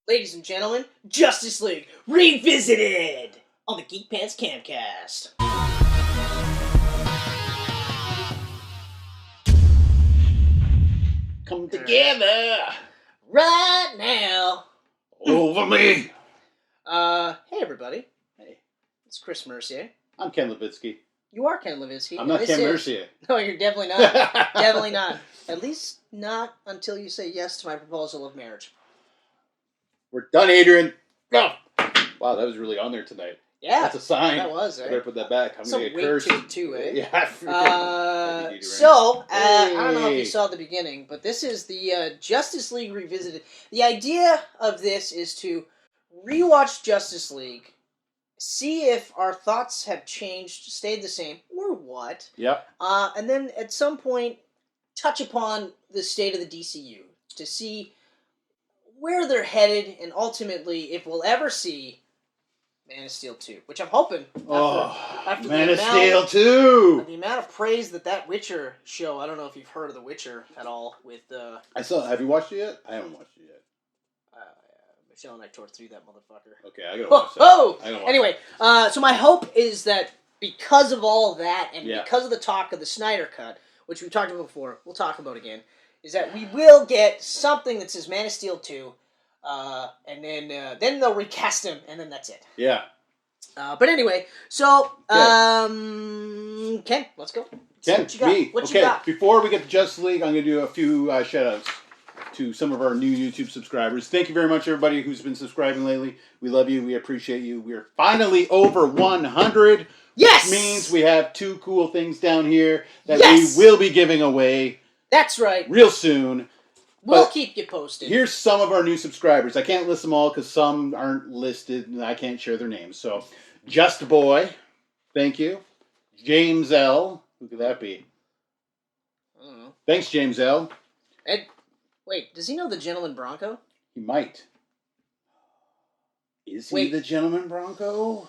Ladies and gentlemen, Justice League Revisited on the Geek Pants Camcast. Come together right now. Over me. Hey everybody. Hey. It's Chris Mercier. I'm Ken Levitsky. You are Ken Levitsky. I'm not Ken Mercier. No, you're definitely not. Definitely not. At least not until you say yes to my proposal of marriage. We're done, Adrian. Go. Wow, that was really on there tonight. Yeah. That's a sign. That was, I better put that back. I'm going to get cursed. Some weight to it, too, eh? Yeah. I don't know if you saw the beginning, but this is the Justice League Revisited. The idea of this is to rewatch Justice League, see if our thoughts have changed, stayed the same, or what. Yep. And then at some point, touch upon the state of the DCEU to see where they're headed, and ultimately, if we'll ever see Man of Steel 2, which I'm hoping. After Man of Steel 2! The amount of praise that Witcher show, I don't know if you've heard of The Witcher at all, with... Have you watched it yet? I haven't watched it yet. Michelle and I tore through that motherfucker. Okay, I gotta watch that. Anyway, so my hope is that because of all that, and because of the talk of the Snyder Cut, which we talked about before, we'll talk about again, is that we will get something that says Man of Steel 2, and then they'll recast him, and then that's it. Yeah. But anyway, so, Ken, let's go. Ken, what you got? me. What you got? Before we get to Justice League, I'm going to do a few shout-outs to some of our new YouTube subscribers. Thank you very much, everybody who's been subscribing lately. We love you. We appreciate you. We're finally over 100. Yes! Which means we have 2 cool things down here that we will be giving away. That's right. Real soon. We'll keep you posted. Here's some of our new subscribers. I can't list them all because some aren't listed and I can't share their names. So, Just Boy, thank you. James L. Who could that be? I don't know. Thanks, James L. Wait, does he know the Gentleman Bronco? He might. Is he the Gentleman Bronco?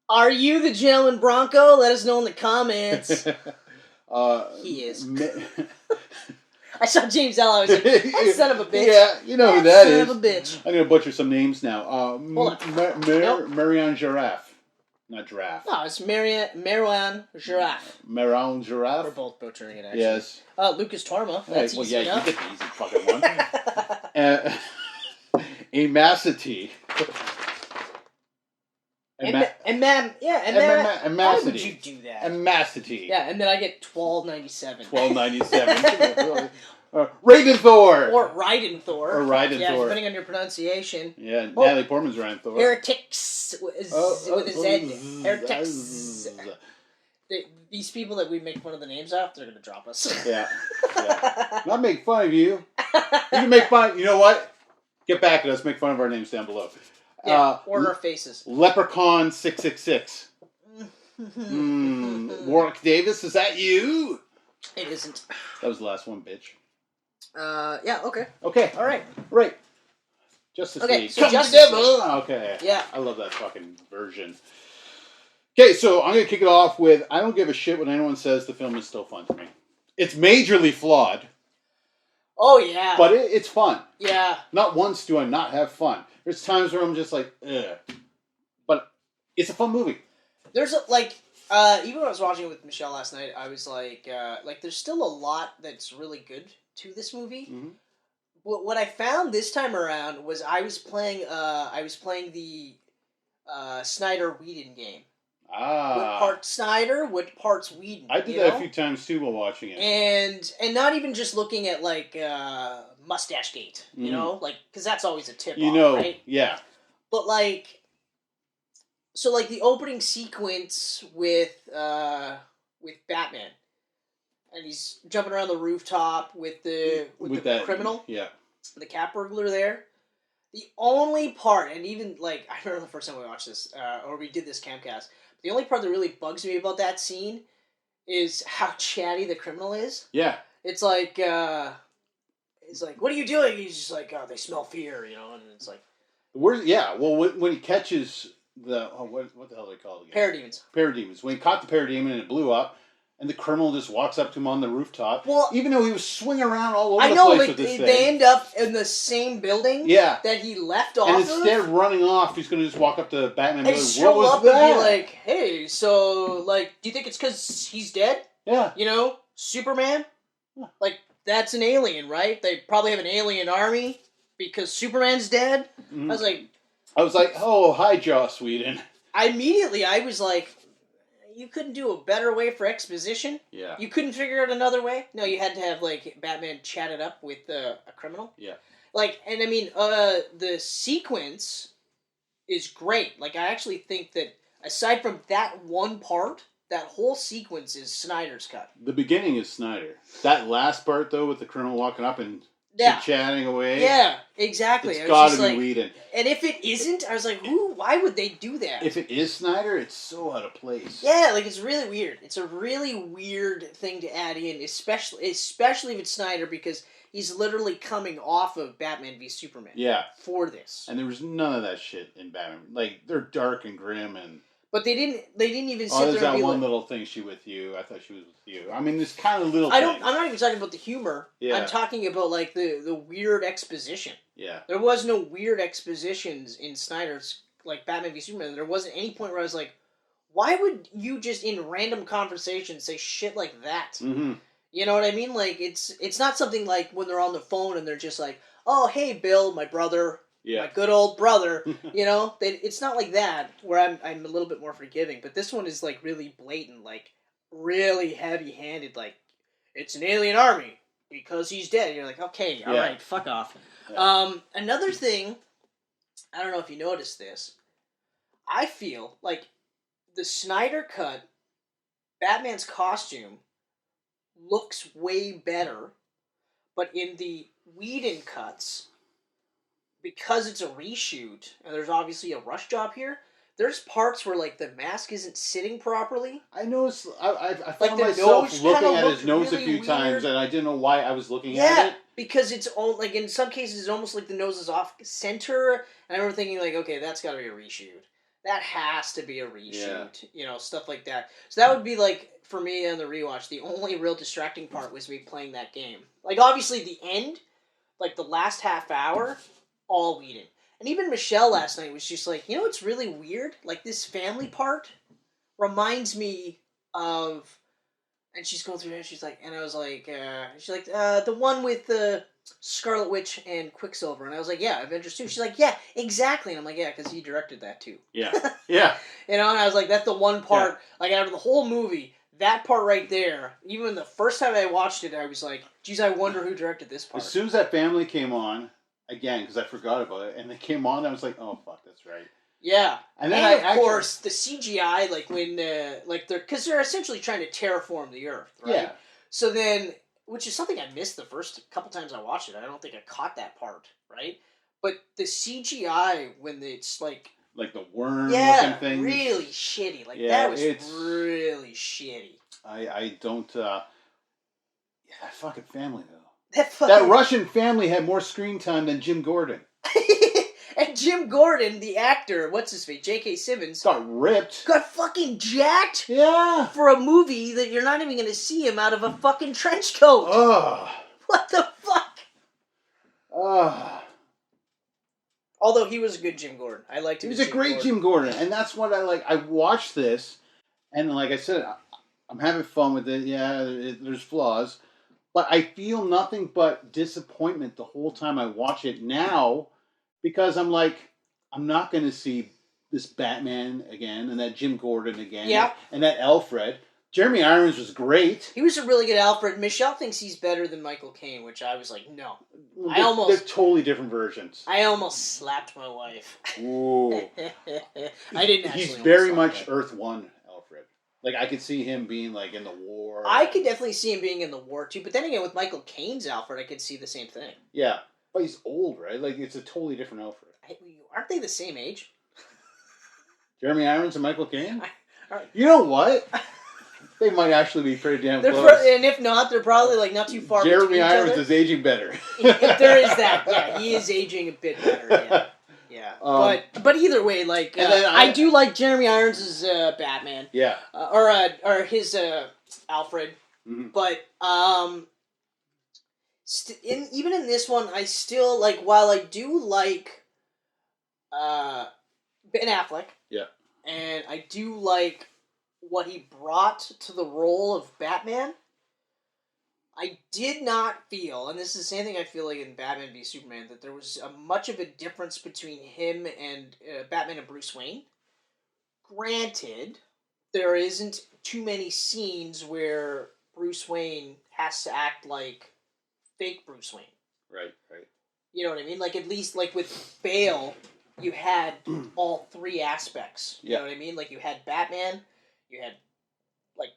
Are you the Gentleman Bronco? Let us know in the comments. He is. I saw James L. I was like, that son of a bitch. Yeah, you know who that is. Son of a bitch. I'm going to butcher some names now. Marianne Giraffe. Not Giraffe. No, it's Marianne Giraffe. Marianne Giraffe? We're both butchering it, actually. Yes. Lucas Torma. That's easy enough. You get the easy fucking one. Amacity. Why would you do that? Amacity. Yeah, and then I get $12.97. $12.97. Raiden-Thor. Or Raiden-Thor. Yeah, Thor. depending on your pronunciation. Yeah, Natalie Portman's Raiden-Thor. Heretics with a Z. Heretics. These people that we make fun of the names of, they're going to drop us. Yeah. Not make fun of you. You can make fun. You know what? Get back at us. Make fun of our names down below. Yeah, or our faces. Leprechaun 666. Warwick Davis, is that you? It isn't. That was the last one, bitch. Yeah, okay. Okay. All right. Right. Justice League. So Justice League. Okay. Yeah. I love that fucking version. Okay, so I'm going to kick it off with, I don't give a shit what anyone says, the film is still fun to me. It's majorly flawed. Oh, yeah. But it's fun. Yeah. Not once do I not have fun. There's times where I'm just like, ugh. But it's a fun movie. There's even when I was watching it with Michelle last night, I was like, there's still a lot that's really good to this movie. Mm-hmm. What I found this time around was I was playing the Snyder Whedon game. What part Snyder, what parts Whedon. I did that a few times too while watching it. And not even just looking at Moustachegate, you know, because that's always a tip off, right? Yeah. But so the opening sequence with Batman, and he's jumping around the rooftop with the criminal, the cat burglar there. The only part, and even I remember the first time we watched this, or we did this camcast. The only part that really bugs me about that scene is how chatty the criminal is. Yeah. It's like, what are you doing? He's just like, oh, they smell fear, you know, and it's like... when he catches the... what the hell are they called again? Parademons. Parademons. When he caught the parademon and it blew up, and the criminal just walks up to him on the rooftop. Well, even though he was swinging around all over the place with this thing. They end up in the same building that he left off and instead of running off, he's going to just walk up to Batman and be like, what was that? And be like, hey, so, like, do you think it's because he's dead? Yeah. You know, Superman? Yeah. Like, that's an alien, right? They probably have an alien army because Superman's dead. Mm-hmm. I was like, oh, hi, Joss Whedon. I was like, you couldn't do a better way for exposition? Yeah. You couldn't figure out another way? No, you had to have, like, Batman chat it up with a criminal? Yeah. Like, and I mean, the sequence is great. Like, I actually think that, aside from that one part, that whole sequence is Snyder's cut. The beginning is Snyder. That last part, though, with the criminal walking up and chit-chatting away. Yeah, exactly. It's got to be Whedon. And if it isn't, I was like, why would they do that? If it is Snyder, it's so out of place. Yeah, like, it's really weird. It's a really weird thing to add in, especially if it's Snyder, because he's literally coming off of Batman v Superman. Yeah. For this. And there was none of that shit in Batman. Like, they're dark and grim and... But they didn't even sit there and be there's that one little thing, she with you. I thought she was with you. I mean, this kind of little things. I'm not even talking about the humor. Yeah. I'm talking about, like, the weird exposition. Yeah. There was no weird expositions in Snyder's, like, Batman v Superman. There wasn't any point where I was like, why would you just, in random conversations, say shit like that? Mm-hmm. You know what I mean? Like, it's not something like when they're on the phone and they're just like, oh, hey, Bill, my brother... Yeah. My good old brother, you know? It's not like that, where I'm a little bit more forgiving. But this one is, like, really blatant, like, really heavy-handed, like, it's an alien army because he's dead. And you're like, okay, all right, fuck off. Yeah. Another thing, I don't know if you noticed this, I feel like the Snyder cut, Batman's costume, looks way better, but in the Whedon cuts... because it's a reshoot, and there's obviously a rush job here, there's parts where, like, the mask isn't sitting properly. I noticed, I found myself looking at his nose really a few times, and I didn't know why I was looking at it. Yeah, because it's all, like, in some cases, it's almost like the nose is off center, and I remember thinking, like, okay, that's gotta be a reshoot. That has to be a reshoot, you know, stuff like that. So that would be, like, for me on the rewatch, the only real distracting part was me playing that game. Like, obviously, the end, like, the last half hour... all Whedon. And even Michelle last night was just like, you know what's really weird? Like, this family part reminds me of... And she's going through it, and she's like... And I was like... she's like, the one with the Scarlet Witch and Quicksilver. And I was like, yeah, Avengers 2. She's like, yeah, exactly. And I'm like, yeah, because he directed that too. Yeah. Yeah. You know, and I was like, that's the one part... Like, out of the whole movie, that part right there, even the first time I watched it, I was like, geez, I wonder who directed this part. As soon as that family came on... Again, because I forgot about it, and they came on, I was like, "Oh fuck, that's right." Yeah, and then of course the CGI, like when, because they're essentially trying to terraform the Earth, right? Yeah. So then, which is something I missed the first couple times I watched it. I don't think I caught that part, right? But the CGI when it's like the worm looking thing, really shitty. Like that was really shitty. I don't. That fucking family though. That Russian family had more screen time than Jim Gordon. And Jim Gordon, the actor, what's his face, J.K. Simmons... got ripped. Got fucking jacked? Yeah. For a movie that you're not even going to see him out of a fucking trench coat. Ugh. What the fuck? Ugh. Although he was a good Jim Gordon. I liked him. He was a great Jim Gordon. And that's what I like. I watched this, and like I said, I'm having fun with it. Yeah, there's flaws. But I feel nothing but disappointment the whole time I watch it now, because I'm like, I'm not going to see this Batman again, and that Jim Gordon again, and that Alfred. Jeremy Irons was great. He was a really good Alfred. Michelle thinks he's better than Michael Caine, which I was like, no. They're totally different versions. I almost slapped my wife. Ooh. I didn't actually. He's very much Earth 1 Alfred. Like, I could see him being, like, in the war. I could definitely see him being in the war, too. But then again, with Michael Caine's Alfred, I could see the same thing. Yeah. But he's old, right? Like, it's a totally different Alfred. Aren't they the same age? Jeremy Irons and Michael Caine? You know what? They might actually be pretty damn close. And if not, they're probably, like, not too far Jeremy Irons is aging better. If there is that, yeah. He is aging a bit better, yeah. Yeah, but either way, like I do like Jeremy Irons' Batman. Yeah, or his Alfred. Mm-hmm. But even in this one, I still like. While I do like Ben Affleck, yeah, and I do like what he brought to the role of Batman, I did not feel, and this is the same thing I feel like in Batman v Superman, that there was much of a difference between him and Batman and Bruce Wayne. Granted, there isn't too many scenes where Bruce Wayne has to act like fake Bruce Wayne. Right. You know what I mean? Like, at least, like, with Bale, you had all three aspects. You know what I mean? Like, you had Batman, you had, like,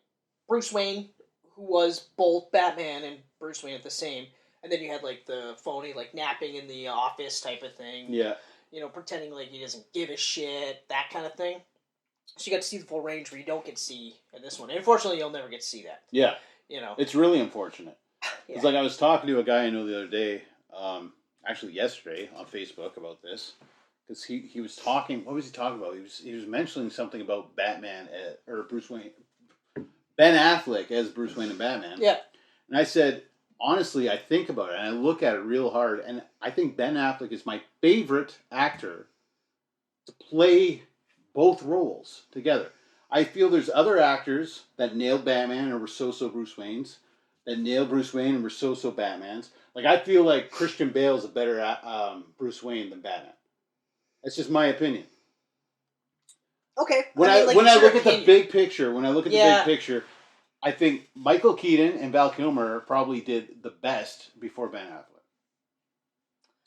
Bruce Wayne, who was both Batman and Bruce Wayne at the same, and then you had, like, the phony, like, napping in the office type of thing. Yeah. You know, pretending like he doesn't give a shit, that kind of thing. So you got to see the full range where you don't get to see in this one. And unfortunately, you'll never get to see that. Yeah. You know. It's really unfortunate. It's like I was talking to a guy I know the other day, actually yesterday on Facebook about this, because he was talking. What was he talking about? He was mentioning something about Batman or Bruce Wayne, Ben Affleck as Bruce Wayne and Batman. Yeah. And I said, honestly, I think about it and I look at it real hard, and I think Ben Affleck is my favorite actor to play both roles together. I feel there's other actors that nailed Batman and were so Bruce Waynes, that nailed Bruce Wayne and were so Batmans. Like, I feel like Christian Bale's a better Bruce Wayne than Batman. That's just my opinion. Okay. When I look at the big picture, I think Michael Keaton and Val Kilmer probably did the best before Ben Affleck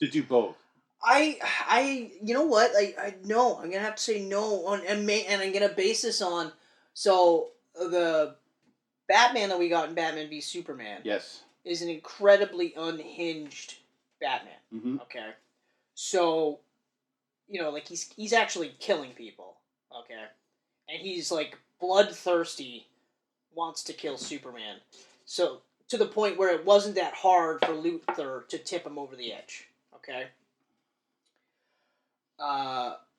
to do both. You know what? No, I'm gonna have to say no and I'm gonna base this on the Batman that we got in Batman v Superman. Yes. Is an incredibly unhinged Batman. Mm-hmm. Okay, so like he's actually killing people. Okay, and he's like bloodthirsty, wants to kill Superman. So to the point where it wasn't that hard for Luthor to tip him over the edge. Okay.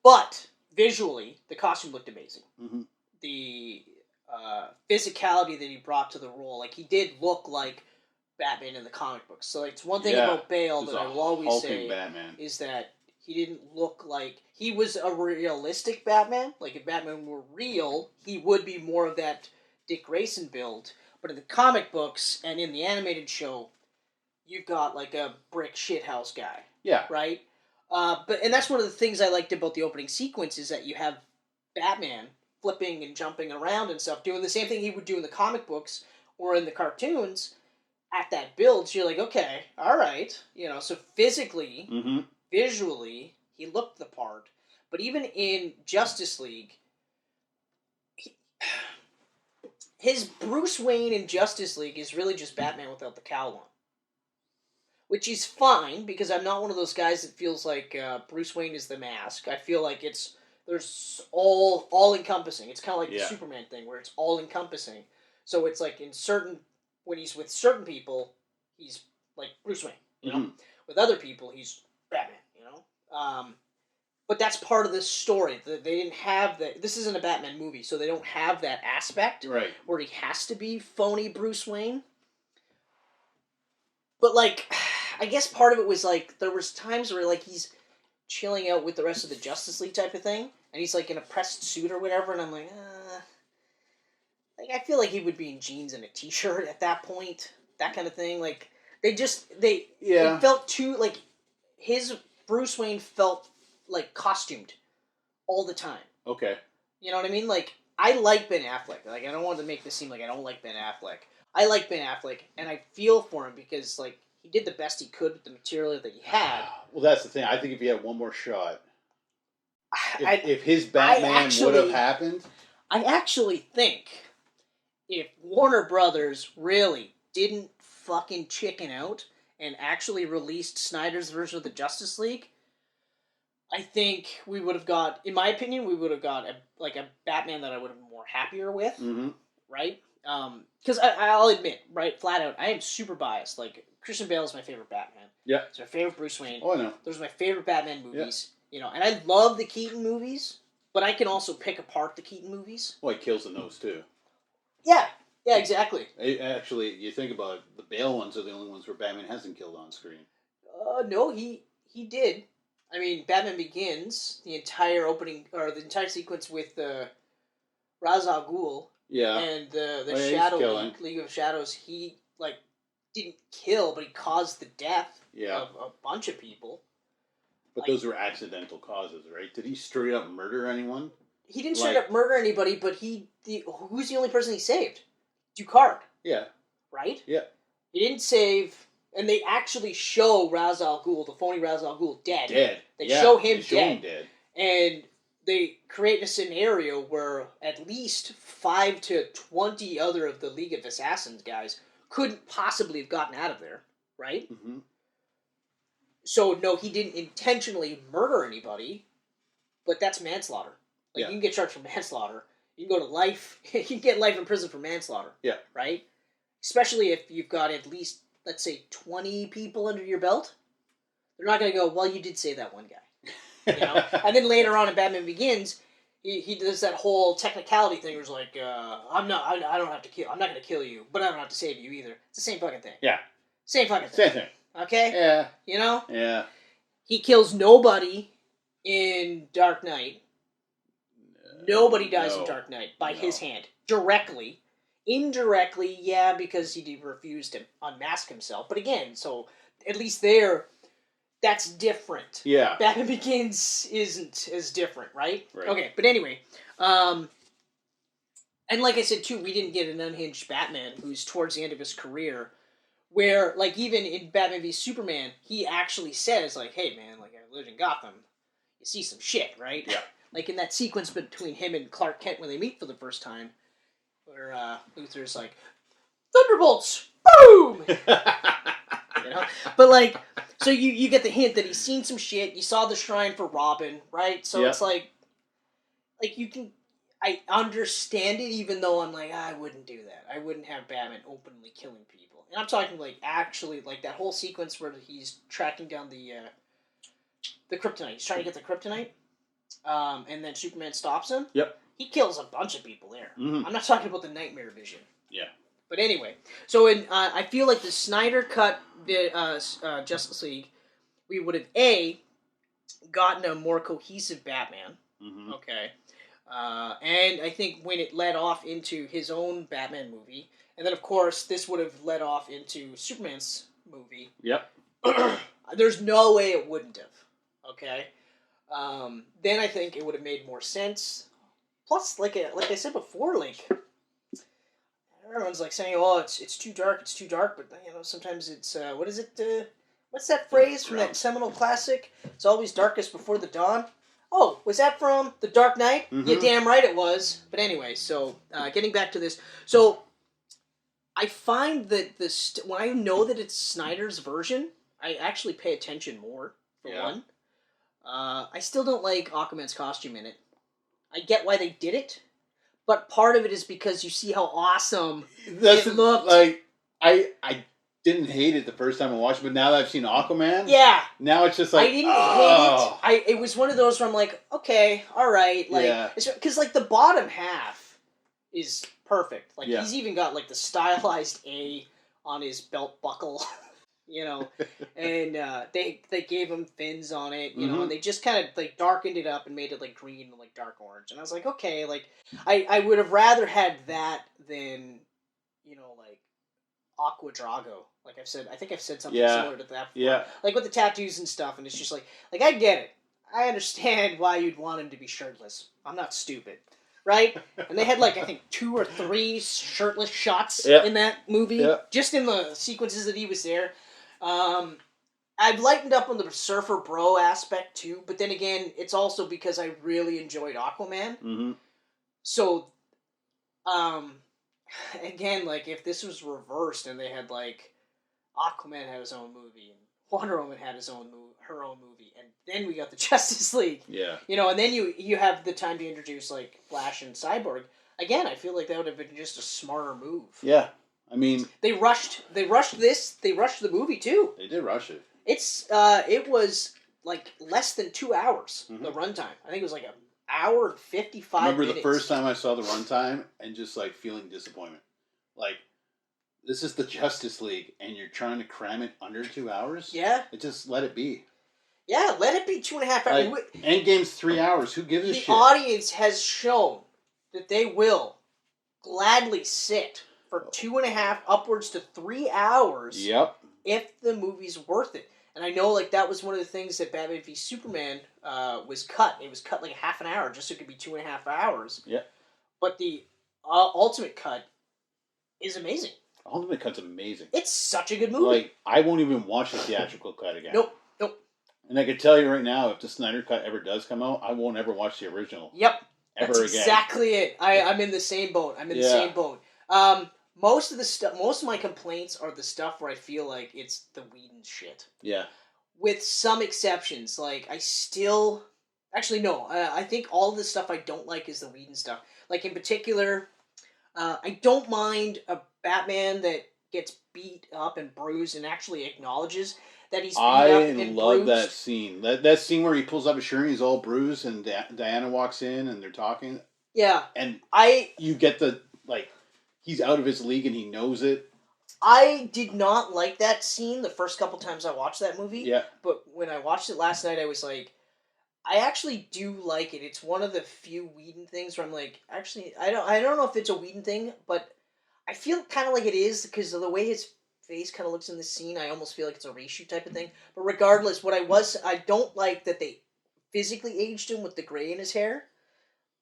But visually, the costume looked amazing. Mm-hmm. The physicality that he brought to the role, like he did look like Batman in the comic books. So it's one thing about Bale that I will always say Batman. Is that he didn't look like he was a realistic Batman. Like if Batman were real, he would be more of that Dick Grayson build. But in the comic books and in the animated show, you've got like a brick shithouse guy. Yeah. Right? And that's one of the things I liked about the opening sequence is that you have Batman flipping and jumping around and stuff, doing the same thing he would do in the comic books or in the cartoons at that build. So you're like, okay, all right. So physically, mm-hmm. visually, he looked the part. But even in Justice League, his Bruce Wayne in Justice League is really just Batman without the cowl on. Which is fine, because I'm not one of those guys that feels like Bruce Wayne is the mask. I feel like there's all-encompassing. It's kind of like the Superman thing, where it's all-encompassing. So it's like when he's with certain people, he's like Bruce Wayne, Mm-hmm. With other people, he's Batman, But that's part of the story. They didn't have that. This isn't a Batman movie, so they don't have that aspect where he has to be phony Bruce Wayne. But, like, I guess part of it was, like, there was times where, like, he's chilling out with the rest of the Justice League type of thing, and he's, like, in a pressed suit or whatever, and I'm like, I feel like he would be in jeans and a t-shirt at that point, that kind of thing. Like, it felt too, like, his Bruce Wayne felt, like, costumed all the time. Okay. You know what I mean? Like, I like Ben Affleck. Like, I don't want to make this seem like I don't like Ben Affleck. I like Ben Affleck, and I feel for him because, like, he did the best he could with the material that he had. Well, that's the thing. I think if he had one more shot, if his Batman would have happened... I actually think if Warner Brothers really didn't fucking chicken out and actually released Snyder's version of the Justice League, I think we would have got, in my opinion, a Batman that I would have been more happier with, mm-hmm. right? Because I'll admit, right, flat out, I am super biased. Like, Christian Bale is my favorite Batman. Yeah. It's my favorite Bruce Wayne. Oh, I know. Those are my favorite Batman movies. Yeah. And I love the Keaton movies, but I can also pick apart the Keaton movies. Well, he kills in those, too. Yeah. Yeah, exactly. Actually, you think about it, the Bale ones are the only ones where Batman hasn't killed on screen. No, he did. I mean, Batman Begins, the entire opening, or the entire sequence with Ra's al Ghul and the Shadow League of Shadows, he, like, didn't kill, but he caused the death of a bunch of people. But those were accidental causes, right? Did he straight up murder anyone? He didn't straight up murder anybody, but who's the only person he saved? Ducard. Yeah. Right? Yeah. He didn't save, and they actually show Ra's al Ghul, the phony Ra's al Ghul, dead. They show him dead. And they create a scenario where at least 5 to 20 other of the League of Assassins guys couldn't possibly have gotten out of there, right? Mm-hmm. So, no, he didn't intentionally murder anybody, but that's manslaughter. Like, you can get charged for manslaughter. You can go to life. You can get life in prison for manslaughter. Yeah. Right? Especially if you've got at least, let's say, 20 people under your belt. They're not going to go, well, you did save that one guy. You know? And then later on in Batman Begins, he does that whole technicality thing where it's like, I don't have to kill, I'm not going to kill you, but I don't have to save you either. It's the same fucking thing. Yeah. Same fucking thing. Same thing. Okay? Yeah. You know? Yeah. He kills nobody in Dark Knight. Nobody dies in Dark Knight by his hand. Directly. Indirectly, yeah, because he refused to unmask himself. But again, so at least there, that's different. Yeah. Batman Begins isn't as different, right? Okay, but anyway. And like I said, too, we didn't get an unhinged Batman who's towards the end of his career. Where, like, even in Batman v Superman, he actually says, like, hey, man, like, I lived in Gotham. You see some shit, right? Yeah. Like, in that sequence between him and Clark Kent when they meet for the first time, where Luthor's like, Thunderbolts! Boom! You know? But, like, so you get the hint that he's seen some shit. You saw the shrine for Robin, right? So it's like you can... I understand it, even though I'm like, I wouldn't do that. I wouldn't have Batman openly killing people. And I'm talking, like, actually, like, that whole sequence where he's tracking down the kryptonite. He's trying to get the kryptonite, and then Superman stops him. Yep. He kills a bunch of people there. Mm-hmm. I'm not talking about the Nightmare Vision. Yeah. But anyway, so I feel like the Snyder Cut Justice League, we would have, A, gotten a more cohesive Batman. Mm-hmm. Okay. And I think when it led off into his own Batman movie, and then of course this would have led off into Superman's movie. Yep. There's no way it wouldn't have. Okay. Then I think it would have made more sense. Plus, like I said before, like everyone's like saying, "Oh, it's too dark, but you know sometimes it's what is it? What's that phrase from that seminal classic? It's always darkest before the dawn." Oh, was that from The Dark Knight? Mm-hmm. Yeah, damn right it was. But anyway, so getting back to this. So I find that when I know that it's Snyder's version, I actually pay attention more, for one. I still don't like Aquaman's costume in it. I get why they did it, but part of it is because you see how awesome it looked. Like, I didn't hate it the first time I watched it, but now that I've seen Aquaman, now it's just like, I didn't hate it. It was one of those where I'm like, okay, all right, like, because like the bottom half is perfect. Like he's even got like the stylized A on his belt buckle, you know, and they gave him fins on it, you know, and they just kind of like darkened it up and made it like green and like dark orange, and I was like, okay, like I would have rather had that than, you know, like Aqua Drago. Like I've said, I think I've said something similar to that before. Yeah. Like with the tattoos and stuff, and it's just like I get it. I understand why you'd want him to be shirtless. I'm not stupid. Right? And they had like, I think 2 or 3 shirtless shots in that movie. Just in the sequences that he was there. I've lightened up on the surfer bro aspect too, but then again, it's also because I really enjoyed Aquaman. Mm-hmm. So, again, like if this was reversed and they had like Aquaman had his own movie and Wonder Woman had her own movie, and then we got the Justice League. Yeah. You know, and then you have the time to introduce like Flash and Cyborg. Again, I feel like that would have been just a smarter move. Yeah. I mean, they rushed this. They rushed the movie too. They did rush it. It was like less than 2 hours, the runtime. I think it was like an hour and 55 minutes. Remember the first time I saw the runtime and just like feeling disappointment. Like, this is the Justice League, and you're trying to cram it under 2 hours? Yeah. Just let it be. Yeah, let it be 2.5 hours. Like, Endgame's 3 hours. Who gives a shit? The audience has shown that they will gladly sit for 2.5 upwards to 3 hours. Yep. If the movie's worth it. And I know, like, that was one of the things that Batman v Superman was cut. It was cut like half an hour just so it could be 2.5 hours. Yeah. But the ultimate cut is amazing. Ultimate Cut's amazing. It's such a good movie. Like, I won't even watch the theatrical cut again. Nope. And I can tell you right now, if the Snyder Cut ever does come out, I won't ever watch the original. Yep. Ever That's again. Exactly it. I'm in the same boat. Most of my complaints are the stuff where I feel like it's the Whedon shit. Yeah. With some exceptions, like I think all of the stuff I don't like is the Whedon stuff. Like in particular, I don't mind a Batman that gets beat up and bruised and actually acknowledges that he's beat up and bruised. I love that scene. That scene where he pulls up his shirt and he's all bruised and Diana walks in and they're talking. Yeah. And you get he's out of his league and he knows it. I did not like that scene the first couple times I watched that movie. Yeah. But when I watched it last night, I was like, I actually do like it. It's one of the few Whedon things where I'm like, actually, I don't know if it's a Whedon thing, but I feel kind of like it is because of the way his face kind of looks in the scene. I almost feel like it's a reshoot type of thing. But regardless, I don't like that they physically aged him with the gray in his hair.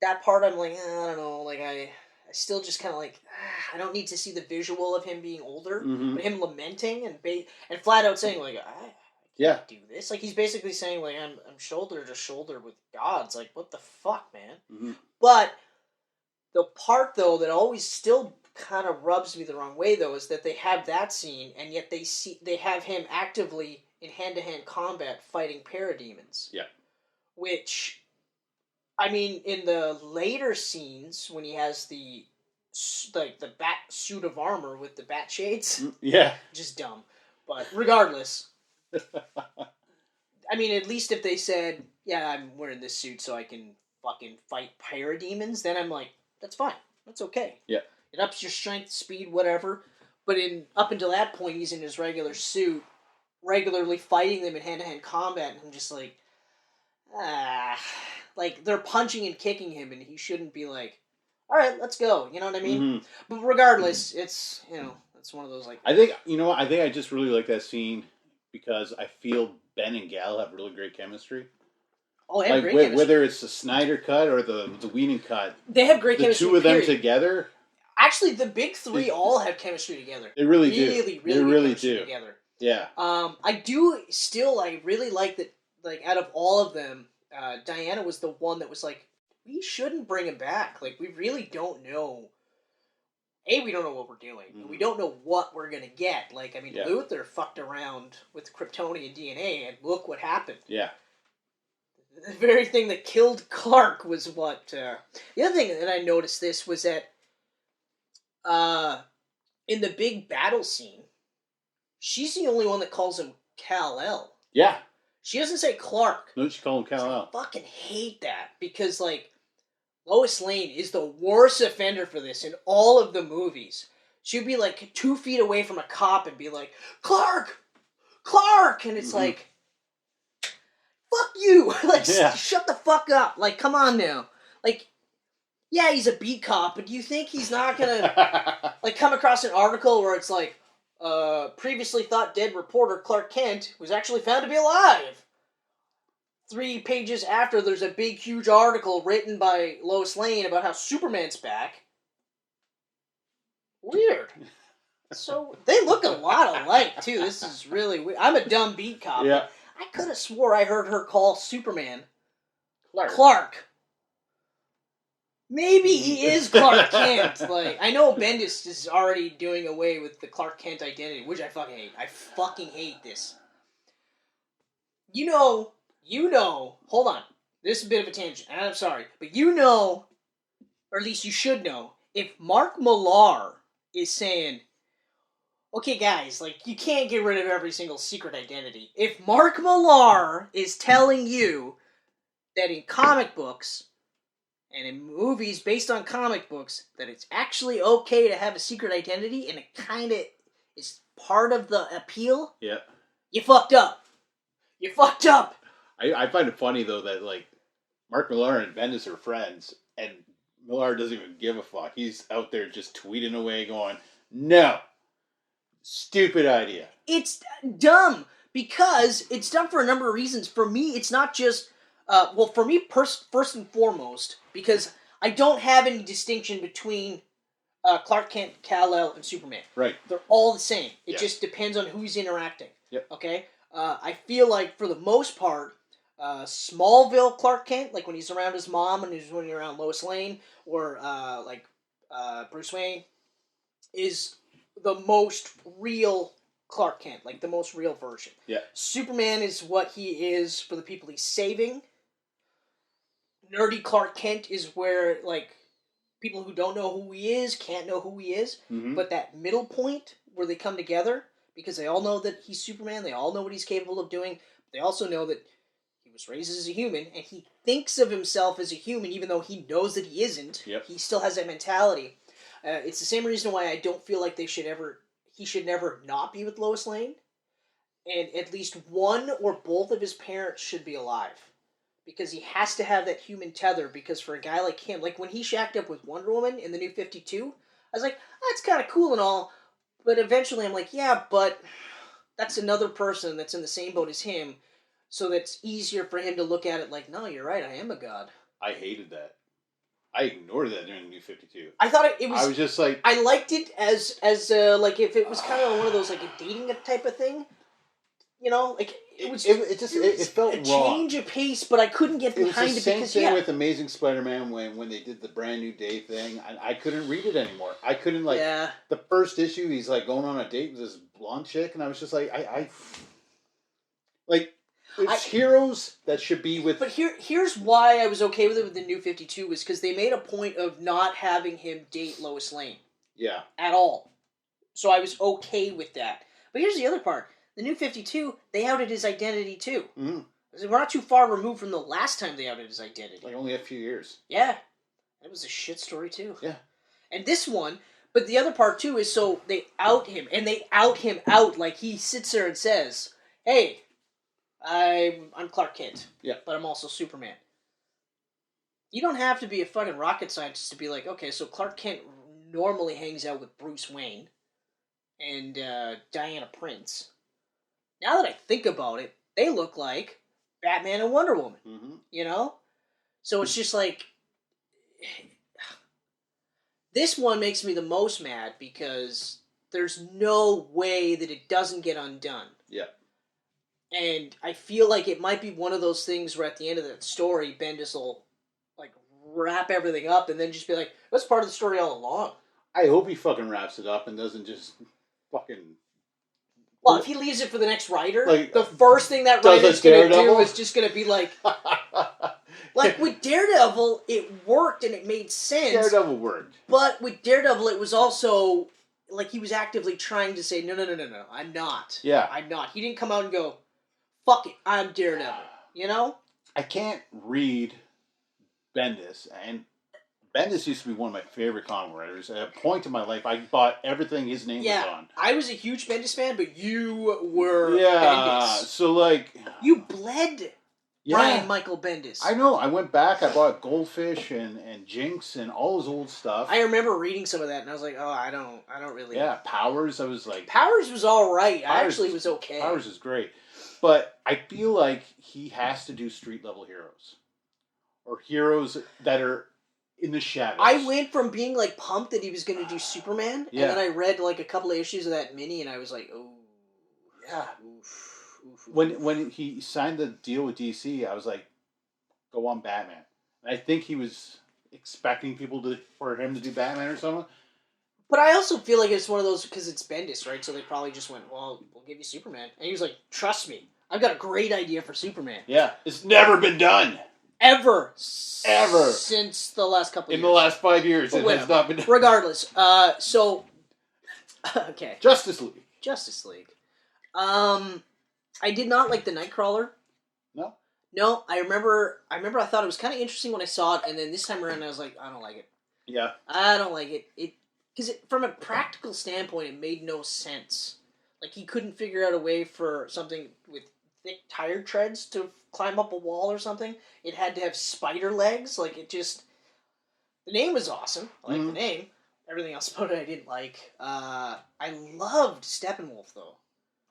That part, I'm like, I don't know, like I still just kind of like, I don't need to see the visual of him being older, but him lamenting and flat out saying like, I can't do this. Like he's basically saying like, I'm shoulder to shoulder with gods. Like what the fuck, man? Mm-hmm. But the part though that always still kind of rubs me the wrong way though is that they have that scene and yet they have him actively in hand-to-hand combat fighting parademons. Yeah. Which, I mean, in the later scenes when he has the bat suit of armor with the bat shades, just dumb. But regardless, I mean, at least if they said, "Yeah, I'm wearing this suit so I can fucking fight parademons," then I'm like, that's fine, that's okay. Yeah, it ups your strength, speed, whatever. But up until that point, he's in his regular suit, regularly fighting them in hand-to-hand combat, and I'm just like, like they're punching and kicking him, and he shouldn't be like, all right, let's go. You know what I mean? Mm-hmm. But regardless, it's it's one of those like. I think I just really like that scene because I feel Ben and Gal have really great chemistry. Oh, they have great chemistry. Whether it's the Snyder cut or the Whedon cut, they have great chemistry. The two of them together. Actually, the big three all have chemistry together. They really do. They really do together. Yeah. I really like that. Like out of all of them, Diana was the one that was like, we shouldn't bring him back. Like we really don't know. We don't know what we're doing. Mm-hmm. We don't know what we're gonna get. Like I mean, Luthor fucked around with Kryptonian DNA, and look what happened. Yeah. The very thing that killed Clark was what. The other thing that I noticed this was that. In the big battle scene, she's the only one that calls him Kal-El. Yeah. She doesn't say Clark. No, she calls him Kal-El. I fucking hate that because, like, Lois Lane is the worst offender for this in all of the movies. She'd be, like, 2 feet away from a cop and be like, Clark! Clark! And it's like, fuck you! Like, shut the fuck up. Like, come on now. Like, yeah, he's a beat cop, but do you think he's not gonna, like, come across an article where it's like, previously thought dead reporter Clark Kent was actually found to be alive? 3 pages after, there's a big, huge article written by Lois Lane about how Superman's back. Weird. So, they look a lot alike, too. This is really weird. I'm a dumb beat cop. Yeah. I could have swore I heard her call Superman Clark. Maybe he is Clark Kent. Like, I know Bendis is already doing away with the Clark Kent identity, which I fucking hate. I fucking hate this. You know, hold on. This is a bit of a tangent, and I'm sorry. But you know, or at least you should know, if Mark Millar is saying, okay guys, like, you can't get rid of every single secret identity. If Mark Millar is telling you that in comic books, and in movies based on comic books that it's actually okay to have a secret identity, and it kind of is part of the appeal. Yeah. You fucked up. You fucked up. I find it funny, though, that, like, Mark Millar and Bendis are friends, and Millar doesn't even give a fuck. He's out there just tweeting away going, no. Stupid idea. It's dumb, because it's dumb for a number of reasons. For me, it's not just... for me, first and foremost, because I don't have any distinction between Clark Kent, Kal-El, and Superman. Right. They're all the same. It just depends on who's interacting. Yep. Okay? I feel like, for the most part, Smallville Clark Kent, like when he's around his mom and when he's around Lois Lane, or Bruce Wayne, is the most real Clark Kent, like the most real version. Yeah. Superman is what he is for the people he's saving. Nerdy Clark Kent is where, like, people who don't know who he is can't know who he is. Mm-hmm. But that middle point where they come together, because they all know that he's Superman, they all know what he's capable of doing, but they also know that he was raised as a human, and he thinks of himself as a human, even though he knows that he isn't. Yep. He still has that mentality. It's the same reason why I don't feel like he should never not be with Lois Lane. And at least one or both of his parents should be alive. Because he has to have that human tether, because for a guy like him, like when he shacked up with Wonder Woman in the New 52, I was like, that's kind of cool and all, but eventually I'm like, yeah, but that's another person that's in the same boat as him, so that's easier for him to look at it like, no, you're right, I am a god. I hated that. I ignored that during the New 52. I thought it was... I was just like... I liked it as like, if it was kind of one of those, like, a dating type of thing. You know, like, it felt wrong. Change of pace, but I couldn't get behind it because, It was the same thing with Amazing Spider-Man when they did the Brand New Day thing. I couldn't read it anymore. I couldn't, like, the first issue, he's, like, going on a date with this blonde chick, and I was just like, it's heroes that should be with... But here's why I was okay with it with the New 52, was because they made a point of not having him date Lois Lane. Yeah. At all. So I was okay with that. But here's the other part. The New 52, they outed his identity too. Mm-hmm. We're not too far removed from the last time they outed his identity. Like only a few years. Yeah. That was a shit story too. Yeah. And this one, but the other part too is, so they out him, and they out him out, like he sits there and says, hey, I'm Clark Kent. Yeah. But I'm also Superman. You don't have to be a fucking rocket scientist to be like, okay, so Clark Kent normally hangs out with Bruce Wayne and Diana Prince. Now that I think about it, they look like Batman and Wonder Woman. Mm-hmm. You know? So it's just like... This one makes me the most mad because there's no way that it doesn't get undone. Yeah. And I feel like it might be one of those things where at the end of that story, Bendis will, like, wrap everything up and then just be like, that's part of the story all along. I hope he fucking wraps it up and doesn't just fucking... Well, if he leaves it for the next writer, like, the first thing that writer's going to do is just going to be like... like, with Daredevil, it worked and it made sense. Daredevil worked. But with Daredevil, it was also... Like, he was actively trying to say, no, I'm not. Yeah. I'm not. He didn't come out and go, fuck it, I'm Daredevil. You know? I can't read Bendis, and Bendis used to be one of my favorite comic writers. At a point in my life, I bought everything his name was on. I was a huge Bendis fan, but you were Bendis. So, like... You bled Brian Michael Bendis. I know. I went back, I bought Goldfish and Jinx and all his old stuff. I remember reading some of that, and I was like, oh, I don't really... Yeah, Powers, I was like... Powers was alright. I actually was okay. Powers is great. But I feel like he has to do street-level heroes. Or heroes that are in the shadows. I went from being, like, pumped that he was going to do Superman, and then I read, like, a couple of issues of that mini, and I was like, oh. Yeah. Oof. When he signed the deal with DC, I was like, go on Batman. And I think he was expecting people for him to do Batman or something. But I also feel like it's one of those, because it's Bendis, right? So they probably just went, well, we'll give you Superman. And he was like, trust me, I've got a great idea for Superman. Yeah, it's never been done. Ever. Since the last couple of years. In the last 5 years, it has not been done. Regardless. Okay. Justice League. I did not like the Nightcrawler. No? No, I remember I thought it was kind of interesting when I saw it, and then this time around I was like, I don't like it. Yeah. I don't like it. Because from a practical standpoint, it made no sense. Like, he couldn't figure out a way for something with thick tire treads to climb up a wall or something. It had to have spider legs. Like, it just... The name was awesome. I liked the name. Everything else about it I didn't like. I loved Steppenwolf, though.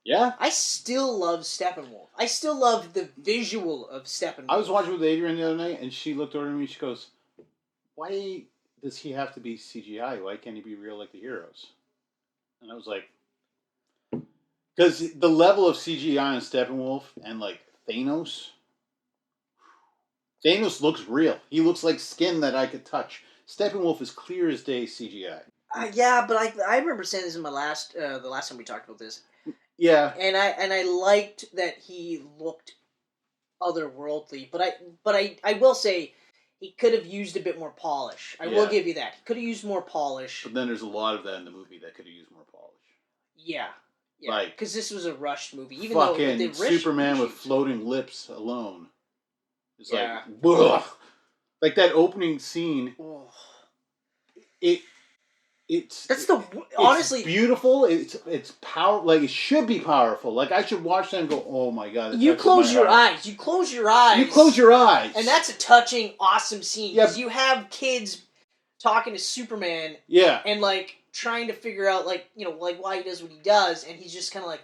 Yeah? I still love Steppenwolf. I still love the visual of Steppenwolf. I was watching with Adrian the other night, and she looked over at me and she goes, why does he have to be CGI? Why can't he be real like the heroes? And I was like, because the level of CGI on Steppenwolf and, like, Thanos looks real. He looks like skin that I could touch. Steppenwolf is clear as day CGI. Yeah, but I remember saying this in my the last time we talked about this. Yeah, and I liked that he looked otherworldly, but I will say he could have used a bit more polish. I will give you that. He could have used more polish. But then there's a lot of that in the movie that could have used more polish. Yeah. Like, because this was a rushed movie. Even fucking though Superman with floating lips alone. It's like, ugh. Like that opening scene. Oh. Honestly, beautiful. It's power. Like, it should be powerful. Like, I should watch that and go, oh my god. You close your eyes. You close your eyes. You close your eyes. And that's a touching, awesome scene. Because you have kids talking to Superman. Yeah. And, like, trying to figure out, like, you know, like, why he does what he does. And he's just kind of like,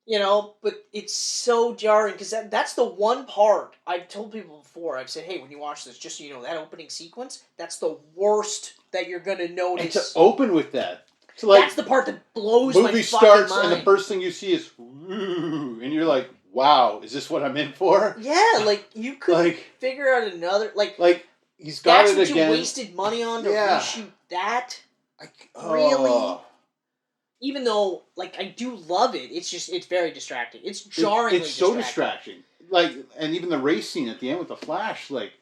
you know, but it's so jarring. Because that's the one part I've told people before. I've said, hey, when you watch this, just so you know, that opening sequence, that's the worst that you're going to notice. And to open with that. So, like, that's the part that blows my fucking mind. Movie starts and the first thing you see is, woo, and you're like, wow, is this what I'm in for? Yeah, like, you could figure out another, like he's got it again. That's what you wasted money on to reshoot that? Really? Even though, like, I do love it, it's very distracting. It's jarringly It's so distracting. Like, and even the race scene at the end with the Flash, like,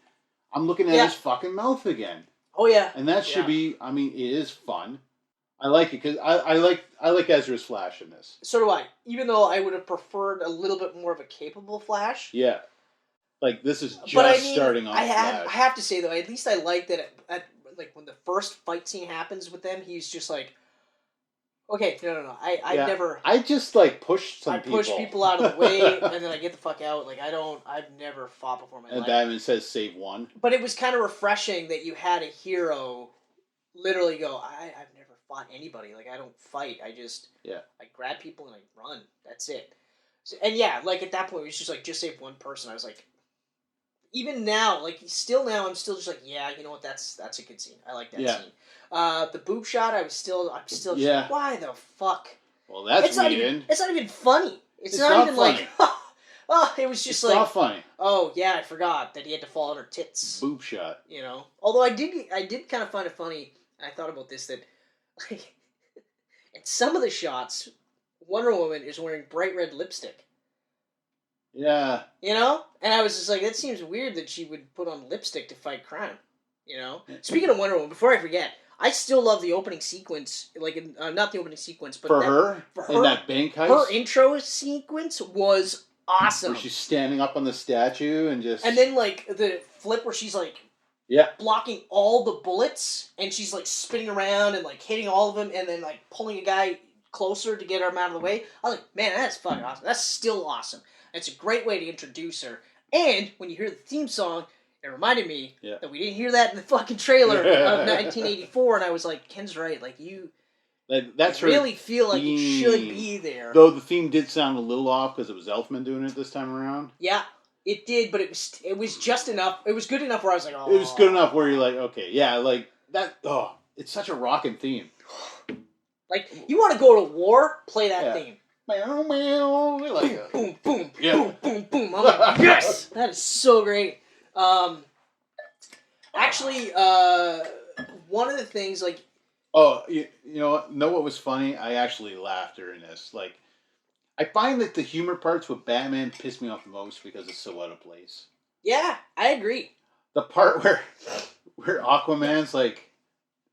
I'm looking at his fucking mouth again. Oh, yeah. And that should be, I mean, it is fun. I like it, because I like Ezra's Flash in this. So do I. Even though I would have preferred a little bit more of a capable Flash. Yeah. Like, this is just starting off Flash. I have to say, though, at least I like that, like, when the first fight scene happens with them, he's just like, okay, no. I've never... I just, like, push some people. I push people out of the way, and then I get the fuck out. Like, I've never fought before in my life. And Batman says, save one. But it was kind of refreshing that you had a hero literally go, I've never fought anybody. Like, I don't fight. I just... Yeah. I grab people and I run. That's it. So, and yeah, like, at that point, it was just like, just save one person. I was like... Even now, like, still now, I'm still just like, yeah, you know what, that's a good scene. I like that scene. The boob shot, I'm still just like, why the fuck? Well, that's it's not even funny. It's not even funny. Like, it was just it's not funny. Oh, yeah, I forgot that he had to fall on her tits. Boob shot. You know? Although I did kind of find it funny, and I thought about this, that, like, in some of the shots, Wonder Woman is wearing bright red lipstick. Yeah. You know? And I was just like, that seems weird that she would put on lipstick to fight crime. You know? Speaking of Wonder Woman, before I forget, I still love the opening sequence, like, not the opening sequence, but... For her? In that bank heist? Her intro sequence was awesome. Where she's standing up on the statue and just... And then, like, the flip where she's, like... Yeah. Blocking all the bullets, and she's, like, spinning around and, like, hitting all of them, and then, like, pulling a guy closer to get him out of the way. I was like, man, that's fucking awesome. That's still awesome. It's a great way to introduce her. And when you hear the theme song, it reminded me that we didn't hear that in the fucking trailer of 1984, and I was like, Ken's right. Like, you really feel like it should be there. Though the theme did sound a little off because it was Elfman doing it this time around. Yeah, it did, but it was just enough. It was good enough where I was like, oh. It was good enough where you're like, okay, yeah, like, that, it's such a rockin' theme. Like, you want to go to war? Play that theme. Meow, meow. Like boom, boom, boom, boom, boom. I'm like, yes! That is so great. Actually, one of the things, like... Oh, you know what was funny? I actually laughed during this. Like, I find that the humor parts with Batman piss me off the most because it's so out of place. Yeah, I agree. The part where Aquaman's like...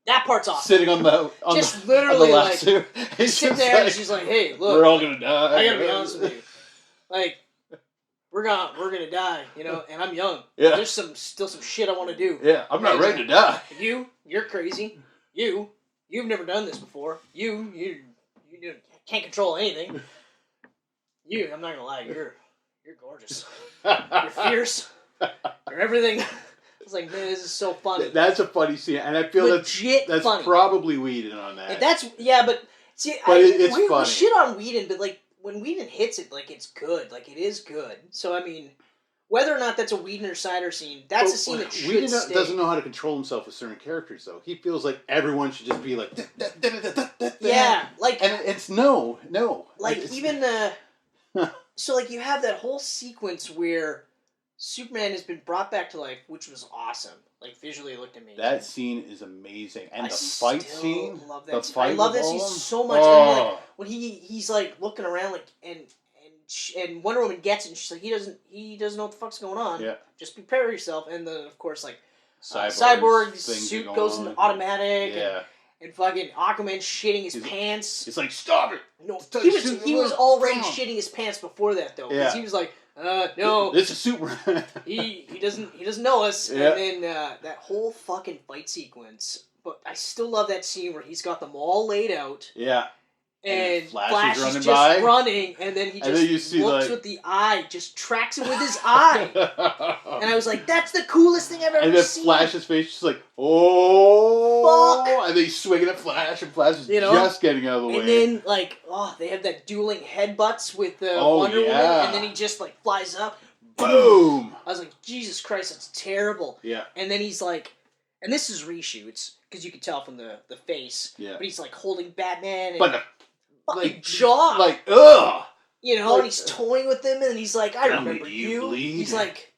That part's awesome. Sitting on the lasso. Like, sitting there and she's like, hey, look. We're all going to die. I got to be honest with you. Like, we're gonna die, and I'm young. Yeah. There's still some shit I want to do. Yeah, I'm not ready to die. You're crazy. You've never done this before. You can't control anything. I'm not gonna lie, you're gorgeous. You're fierce. You're everything. I was like, man, this is so funny. That's a funny scene, and I feel that's funny. Probably Whedon on that. But see, it's funny. We shit on Whedon, but like when Whedon hits it, like it's good, like it is good. So I mean, whether or not that's a Whedon or Snyder scene, that's a scene that should Whedon stay. Doesn't know how to control himself with certain characters, though. He feels like everyone should just be like, yeah, like, and it's no, like even so, like you have that whole sequence where Superman has been brought back to life, which was awesome. Like visually, it looked amazing. That scene is amazing, and the fight scene. Love that scene. I love that scene so much. Oh. And like when he's like looking around, like and Wonder Woman gets it, and she's like, he doesn't know what the fuck's going on. Yeah. Just prepare yourself, and then of course like Cyborg's suit goes into automatic. Yeah. And fucking Aquaman shitting his pants. He's like, stop it! No, he was already shitting his pants before that though. Because he was like, no. This is Superman. he doesn't know us. Yeah. And then that whole fucking fight sequence. But I still love that scene where he's got them all laid out. Yeah. And Flash is just by. running, and then he just looks with the eye, just tracks him with his eye. And I was like, that's the coolest thing I've ever seen. And then Flash's face just like, oh, fuck. And then he's swinging at Flash, and Flash is just getting out of the way. And then, like, they have that dueling headbutts with Wonder Woman, and then he just, like, flies up. Boom! I was like, Jesus Christ, that's terrible. Yeah. And then he's like, and this is reshoots, because you can tell from the face. Yeah. But he's, like, holding Batman, and... But fucking jaw. Like, ugh! And he's toying with him, and he's like, I remember you. He's like,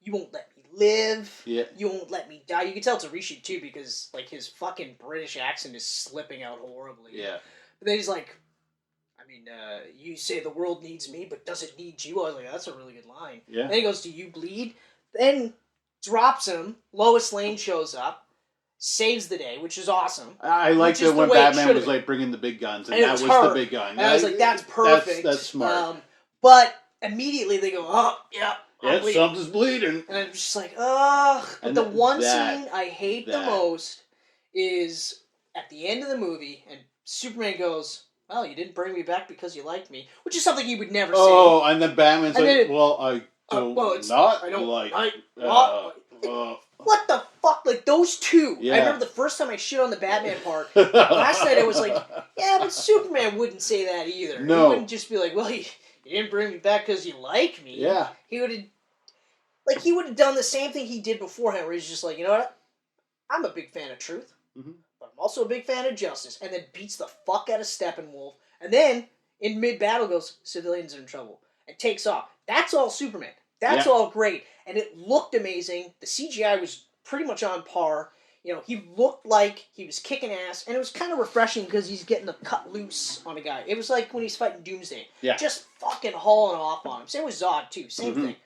you won't let me live. Yeah. You won't let me die. You can tell it's a reshoot, too, because, like, his fucking British accent is slipping out horribly. Yeah. But then he's like, I mean, you say the world needs me, but does it need you? I was like, that's a really good line. Yeah. Then he goes, do you bleed? Then drops him. Lois Lane shows up. Saves the day, which is awesome. I liked it when Batman was like bringing the big guns, and that was the big gun. And I was like, "That's perfect. That's smart." But immediately they go, "Oh, yeah, something's bleeding," and I'm just like, "Ugh." But the one scene I hate the most is at the end of the movie, and Superman goes, "Well, you didn't bring me back because you liked me," which is something you would never say. Oh, and then Batman's like, "Well, I don't what the fuck? Like, those two. Yeah. I remember the first time I shit on the Batman part. Last night I was like, yeah, but Superman wouldn't say that either. No. He wouldn't just be like, well, you didn't bring me back because you like me. Yeah. He would have done the same thing he did beforehand, where he's just like, you know what? I'm a big fan of truth, but I'm also a big fan of justice. And then beats the fuck out of Steppenwolf. And then, in mid-battle, goes, civilians are in trouble. And takes off. That's all Superman. That's all great. And it looked amazing. The CGI was pretty much on par. He looked like he was kicking ass. And it was kind of refreshing because he's getting to cut loose on a guy. It was like when he's fighting Doomsday. Yeah. Just fucking hauling off on him. Same with Zod, too. Same thing.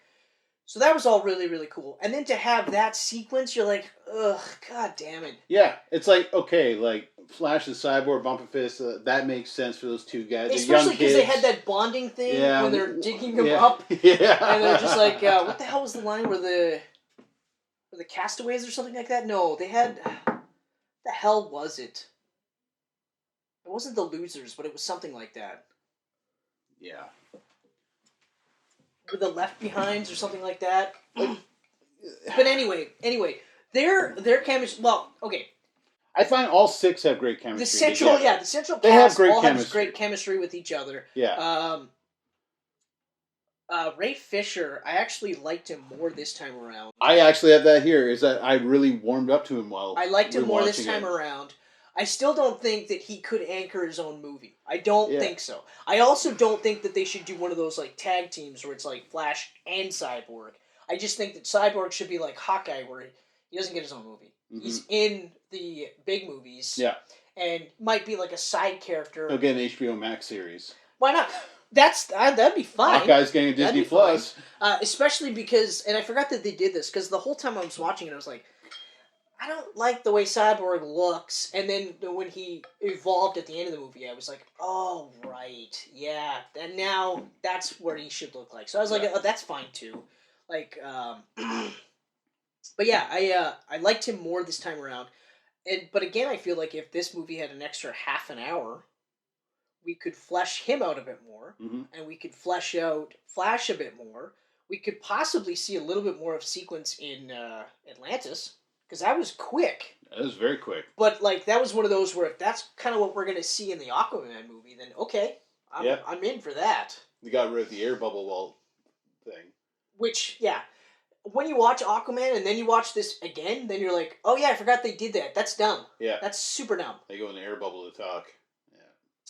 So that was all really, really cool. And then to have that sequence, you're like, ugh, god damn it. Yeah. It's like, okay, like, Flash and Cyborg, Bumping Fist, that makes sense for those two guys. Especially because they had that bonding thing when they're digging him up. Yeah. And they're just like, what the hell was the line where the castaways or something like that? No, they had... the hell was it? It wasn't the losers, but it was something like that. Yeah. With the left behinds or something like that. But anyway, their chemistry... Well, okay. I find all six have great chemistry. The central they cast have great all chemistry. have great chemistry with each other. Yeah. Ray Fisher, I actually liked him more this time around. I actually have that here, is that I really warmed up to him while I liked him more this time around. I still don't think that he could anchor his own movie. I don't think so. I also don't think that they should do one of those like tag teams where it's like Flash and Cyborg. I just think that Cyborg should be like Hawkeye, where he doesn't get his own movie. He's in the big movies. Yeah. And might be like a side character. He'll get an HBO Max series. Why not? That'd be fine. Hawkeye's getting a Disney Plus. Especially because, and I forgot that they did this, because the whole time I was watching it, I was like, I don't like the way Cyborg looks. And then when he evolved at the end of the movie, I was like, oh, right. Yeah. And now that's what he should look like. So I was like, oh, that's fine too. Like, but yeah, I liked him more this time around. But again, I feel like if this movie had an extra half an hour, we could flesh him out a bit more, and we could flesh out Flash a bit more. We could possibly see a little bit more of sequence in Atlantis, because that was quick. That was very quick. But like that was one of those where if that's kind of what we're going to see in the Aquaman movie, then okay, I'm in for that. They got rid of the air bubble wall thing. Which, yeah. When you watch Aquaman and then you watch this again, then you're like, oh yeah, I forgot they did that. That's dumb. Yeah. That's super dumb. They go in the air bubble to talk.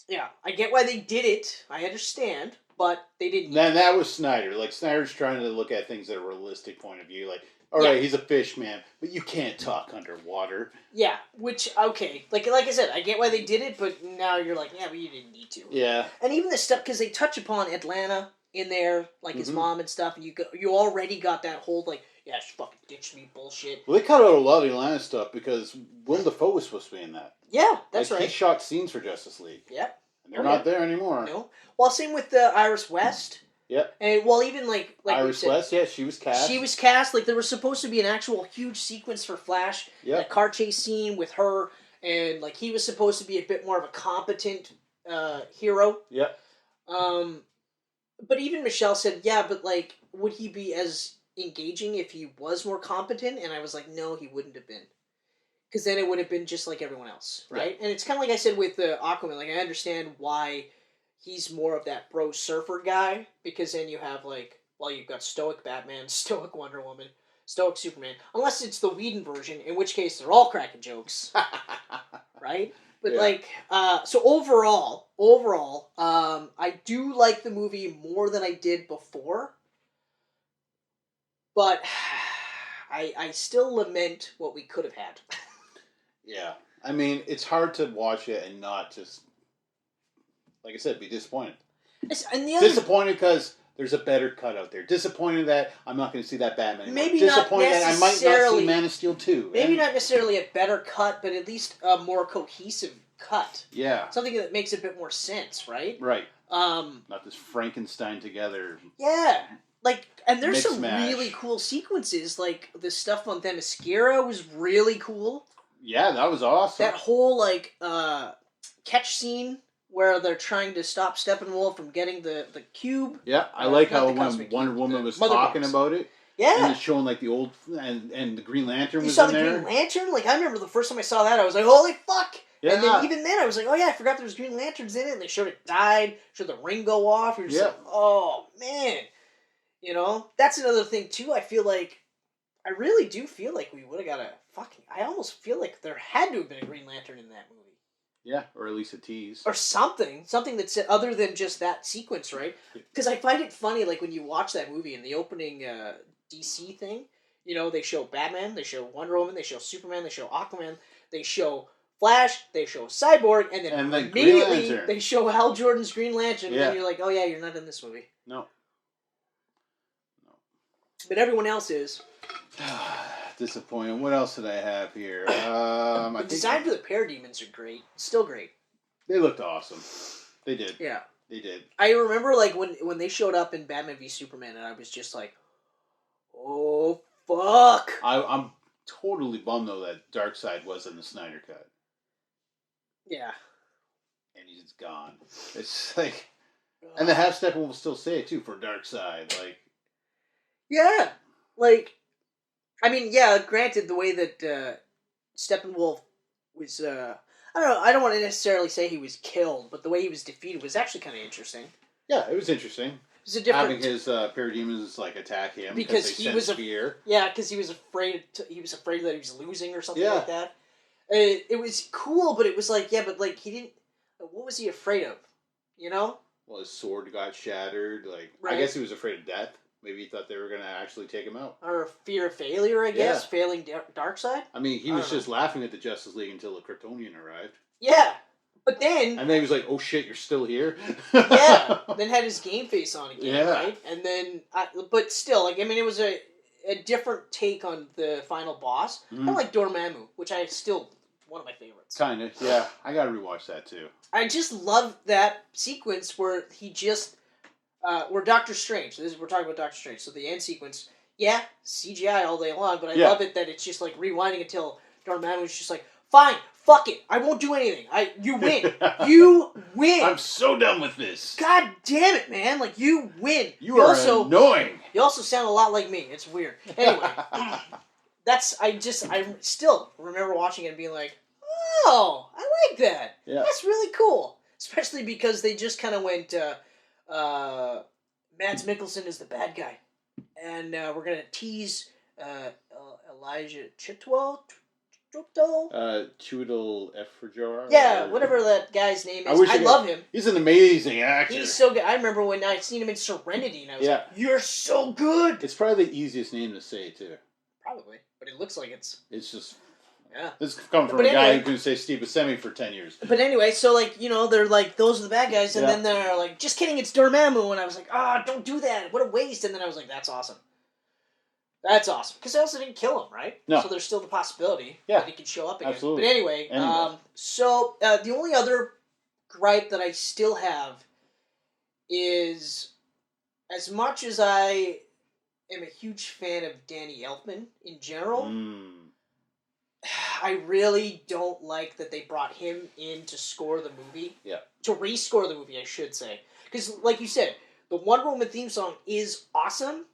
Yeah, I get why they did it. I understand, but they didn't. And that was Snyder. Like, Snyder's trying to look at things at a realistic point of view. Like, all right, he's a fish man, but you can't talk underwater. Yeah, which, okay. Like I said, I get why they did it, but now you're like, yeah, but you didn't need to. Yeah. And even the stuff, because they touch upon Atlanta in there, like his mom and stuff, and you already got that whole, like, yeah, she fucking ditched me bullshit. Well, they cut out a lot of the Atlanta stuff because Willem Dafoe was supposed to be in that. Yeah, that's right. He shot scenes for Justice League. Yep. And they're not there anymore. No. Well, same with Iris West. Yep. And well, even like Iris West, yeah, she was cast. She was cast. Like there was supposed to be an actual huge sequence for Flash. Yeah. A car chase scene with her, and like he was supposed to be a bit more of a competent hero. Yeah. But even Michelle said, yeah, but like, would he be as engaging if he was more competent? And I was like, no, he wouldn't have been. Because then it would have been just like everyone else, right? Yeah. And it's kind of like I said with Aquaman. Like, I understand why he's more of that bro surfer guy. Because then you have, like, well, you've got stoic Batman, stoic Wonder Woman, stoic Superman. Unless it's the Whedon version, in which case they're all cracking jokes. Right? But, like, so overall, I do like the movie more than I did before. But I still lament what we could have had. Yeah. I mean, it's hard to watch it and not just, like I said, be disappointed. Disappointed because there's a better cut out there. Disappointed that I'm not going to see that Batman anymore. Maybe disappointed that I might not see Man of Steel 2. Maybe not necessarily a better cut, but at least a more cohesive cut. Yeah. Something that makes a bit more sense, right? Right. Not this Frankenstein together. Yeah. Like, and there's some really cool sequences. Like, the stuff on Themyscira was really cool. Yeah, that was awesome. That whole, like, catch scene where they're trying to stop Steppenwolf from getting the cube. Yeah, I like how when Wonder Woman was talking about it. Yeah. And it's showing, like, the old... And the Green Lantern was in there. You saw the Green Lantern? Like, I remember the first time I saw that, I was like, holy fuck! Yeah. And then even then, I was like, oh yeah, I forgot there was Green Lanterns in it. And they showed it died, showed the ring go off. You're just like, oh, man. You know? That's another thing, too. I really do feel like we would have got I almost feel like there had to have been a Green Lantern in that movie. Yeah, or at least a tease. Or something that's other than just that sequence, right? Because I find it funny, like, when you watch that movie in the opening DC thing, you know, they show Batman, they show Wonder Woman, they show Superman, they show Aquaman, they show Flash, they show Cyborg, and then immediately they show Hal Jordan's Green Lantern, and then you're like, oh yeah, you're not in this movie. No. But everyone else is. Disappointing. What else did I have here? The design for the parademons are great. Still great. They looked awesome. They did. Yeah. They did. I remember like when they showed up in Batman v Superman, and I was just like, oh, fuck. I'm totally bummed, though, that Darkseid was in the Snyder Cut. Yeah. And he's gone. It's like... And the Half-Stepper will still say it, too, for Darkseid. Like... Yeah. Like... I mean, yeah, granted, the way that Steppenwolf was, I don't know, I don't want to necessarily say he was killed, but the way he was defeated was actually kind of interesting. Yeah, it was interesting. It was a different... Having his parademons, like, attack him because he was fear. Yeah, because he was afraid that he was losing or something like that. It was cool, but it was like, yeah, but, like, he didn't... What was he afraid of? You know? Well, his sword got shattered, like... Right. I guess he was afraid of death. Maybe he thought they were going to actually take him out. Or fear of failure, I guess. Yeah. Failing Darkseid. I mean, he was just laughing at the Justice League until the Kryptonian arrived. Yeah. But then... And then he was like, oh shit, you're still here? Yeah. Then had his game face on again, right? And then... but still, like, I mean, it was a different take on the final boss. Mm-hmm. I like Dormammu, which I still one of my favorites. Kind of, yeah. I gotta rewatch that too. I just love that sequence where he just, where Doctor Strange. We're talking about Doctor Strange. So the end sequence, yeah, CGI all day long, but I love it that it's just like rewinding until Dormammu's just like, fine, fuck it, I won't do anything. You win, you win. I'm so done with this. God damn it, man! Like you win. You are also annoying. You also sound a lot like me. It's weird. Anyway, I still remember watching it and being like, oh, I like that. Yeah. That's really cool. Especially because they just kind of went, Mads Mikkelsen is the bad guy. And we're going to tease Elijah Chitwell? Chudel Efrajar? Yeah, whatever that guy's name is. I love him. He's an amazing actor. He's so good. I remember when I seen him in Serenity and I was like, you're so good. It's probably the easiest name to say, too. Probably. But it looks like it's just... Yeah. This comes from a guy who can say Steve Buscemi for 10 years. But anyway, so like, they're like, those are the bad guys, and then they're like, just kidding, it's Dormammu, and I was like, don't do that, what a waste, and then I was like, that's awesome. That's awesome. Because they also didn't kill him, right? No. So there's still the possibility that he could show up again. Absolutely. But anyway. So the only other gripe that I still have is, as much as I am a huge fan of Danny Elfman in general, I really don't like that they brought him in to score the movie. Yeah. To rescore the movie, I should say. Because, like you said, the Wonder Woman theme song is awesome,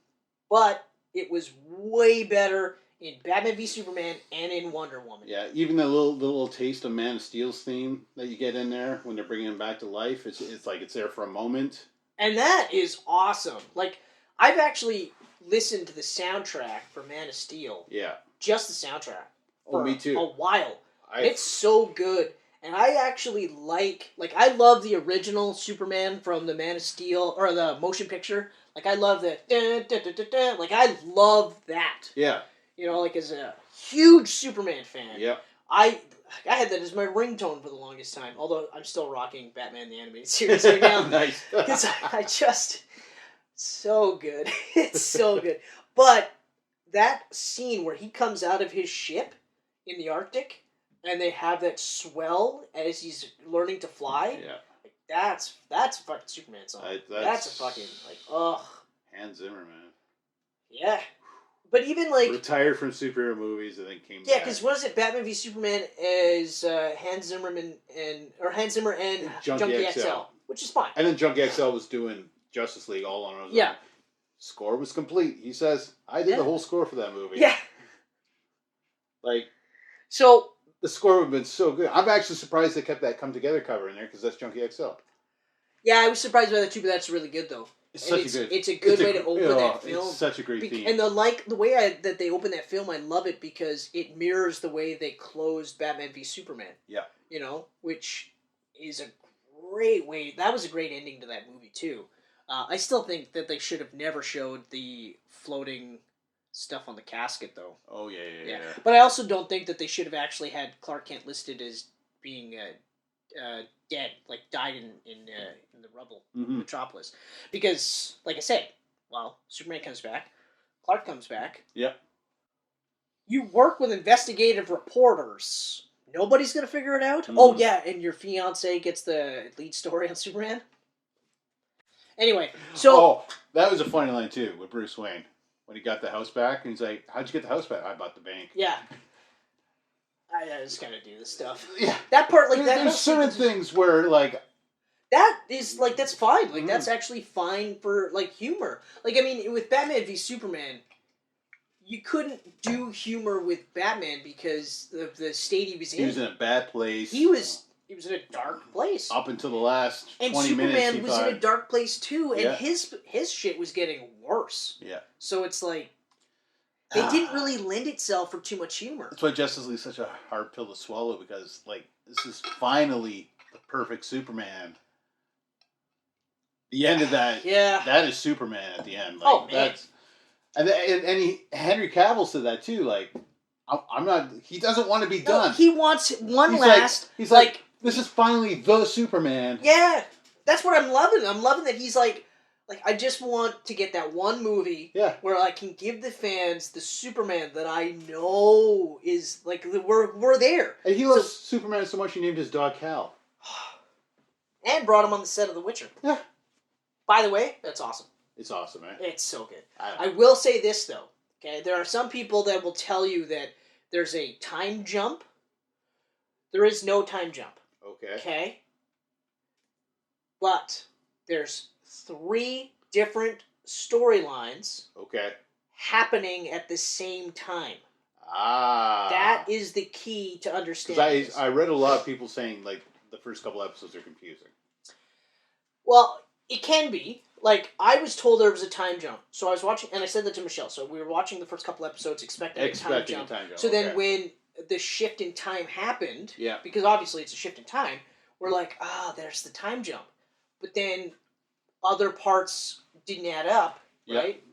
but it was way better in Batman v Superman and in Wonder Woman. Yeah, even the little taste of Man of Steel's theme that you get in there when they're bringing him back to life, it's like it's there for a moment. And that is awesome. Like, I've actually listened to the soundtrack for Man of Steel. Yeah. Just the soundtrack. Oh, me too. A while. It's so good. And I actually I love the original Superman from the Man of Steel, or the motion picture. Like, I love the like, I love that. Yeah. Like, as a huge Superman fan. Yeah. I had that as my ringtone for the longest time, although I'm still rocking Batman the Animated Series right now. Nice. Because I just... So good. It's so good. But that scene where he comes out of his ship in the Arctic, and they have that swell as he's learning to fly. Yeah. Like, that's a fucking Superman song. That's a fucking, like, ugh. Hans Zimmer, man. Yeah. But even, like... Retired from superhero movies and then came back. Yeah, because what is it? Batman v Superman is Hans Zimmer and Junkie XL. Which is fine. And then Junkie XL was doing Justice League all on his own. Yeah. Score was complete. He says, I did the whole score for that movie. Yeah. Like... So... The score would have been so good. I'm actually surprised they kept that Come Together cover in there, because that's Junkie XL. Yeah, I was surprised by that too, but that's really good, though. It's a good way to open that film. It's such a great theme. And the way that they open that film, I love it because it mirrors the way they closed Batman v Superman. Yeah. Which is a great way. That was a great ending to that movie, too. I still think that they should have never showed the floating stuff on the casket, though. Oh, yeah. But I also don't think that they should have actually had Clark Kent listed as being dead, like died in the rubble of Metropolis. Because, like I said, Superman comes back, Clark comes back. Yep. You work with investigative reporters. Nobody's going to figure it out? Oh, yeah, and your fiancé gets the lead story on Superman? Anyway, so... Oh, that was a funny line, too, with Bruce Wayne. When he got the house back, and he's like, how'd you get the house back? I bought the bank. Yeah. I just gotta do this stuff. Yeah. That part, like, there's certain things where, like... That is, like, that's fine. Like, that's actually fine for, like, humor. Like, I mean, with Batman v Superman, you couldn't do humor with Batman because of the state he was in. He was in a bad place. He was in a dark place. Up until the last 20 minutes, And Superman was in a dark place, too, and Yeah. his shit was getting worse. Yeah. So it's like... They didn't really lend itself for too much humor. That's why Justice League is such a hard pill to swallow, because, like, this is finally the perfect Superman. The end of that, that is Superman at the end. Like, man. Henry Cavill said that, too. Like, I'm not, he doesn't want to be done. He wants one last... He's like, this is finally the Superman. Yeah. That's what I'm loving. I'm loving that he's like Like, I just want to get that one movie where I can give the fans the Superman that I know is, like, we're there. And he loves Superman so much he named his dog Cal. And brought him on the set of The Witcher. Yeah. By the way, that's awesome. It's awesome, man. It's so good. I will say this, though. Okay, there are some people that will tell you that there's a time jump. There is no time jump. Okay. Okay? But there's 3 different storylines happening at the same time. That is the key to understanding. Because I read a lot of people saying, like, the first couple episodes are confusing. Well, it can be. Like, I was told there was a time jump. So I was watching, and I said that to Michelle. So we were watching the first couple episodes expecting a time jump. So then when the shift in time happened, because obviously it's a shift in time, we're like, there's the time jump. But then other parts didn't add up, right?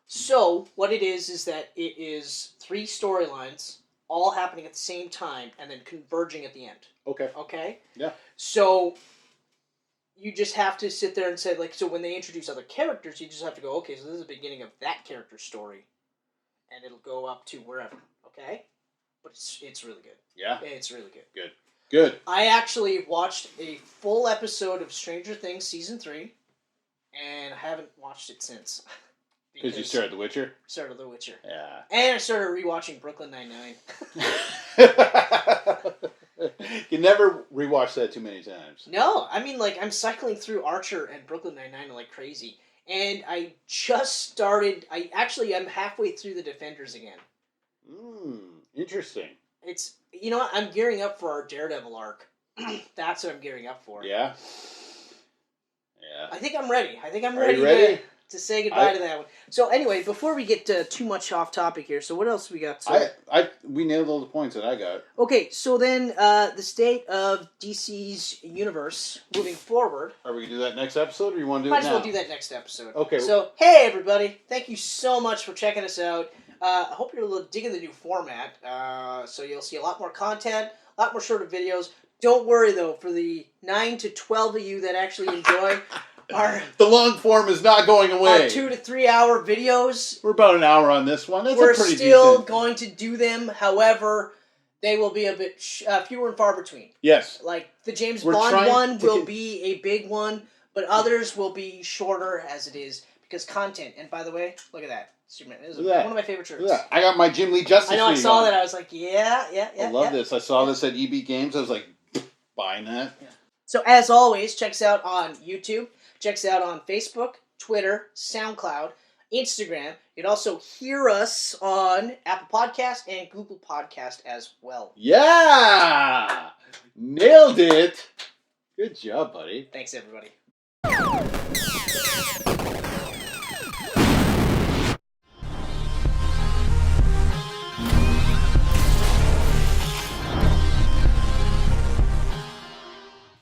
So what it is that it is 3 storylines all happening at the same time and then converging at the end. Okay? Yeah. So you just have to sit there and say, like, so when they introduce other characters, you just have to go, okay, so this is the beginning of that character's story, and it'll go up to wherever, okay? But it's really good. Yeah? It's really good. Good. I actually watched a full episode of Stranger Things Season 3, and I haven't watched it since. Because you started The Witcher? Started The Witcher. Yeah. And I started rewatching Brooklyn Nine-Nine. You never rewatch that too many times. No, I mean, like, I'm cycling through Archer and Brooklyn Nine-Nine like crazy. And I just started, I'm halfway through The Defenders again. Interesting. It's, you know what, I'm gearing up for our Daredevil arc. That's what I'm gearing up for. Yeah? I think I'm ready. Are you ready? To say goodbye to that one. So anyway, before we get too much off topic here, so what else we got? So, we nailed all the points that I got. Okay, so then the state of DC's universe moving forward. Are we going to do that next episode, or you want to do it now? Might as well do that next episode. Okay. So, hey everybody, thank you so much for checking us out. I hope you're digging the new format. So you'll see a lot more content, a lot more shorter videos. Don't worry though, for the 9 to 12 of you that actually enjoy the long form is not going away. Our 2 to 3 hour videos. We're about an hour on this one. We're still going to do them. However, they will be a bit fewer and far between. Yes. Like the James Bond one will be a big one, but others will be shorter as it is because content. And by the way, look at that. Superman. This is one of my favorite shirts. Yeah, I got my Jim Lee Justice League. I know. I saw that. I was like, yeah. I love this. I saw this at EB Games. I was like, buying that. Yeah. So as always, check us out on YouTube. Check us out on Facebook, Twitter, SoundCloud, Instagram. You can also hear us on Apple Podcast and Google Podcast as well. Yeah! Nailed it! Good job, buddy. Thanks, everybody.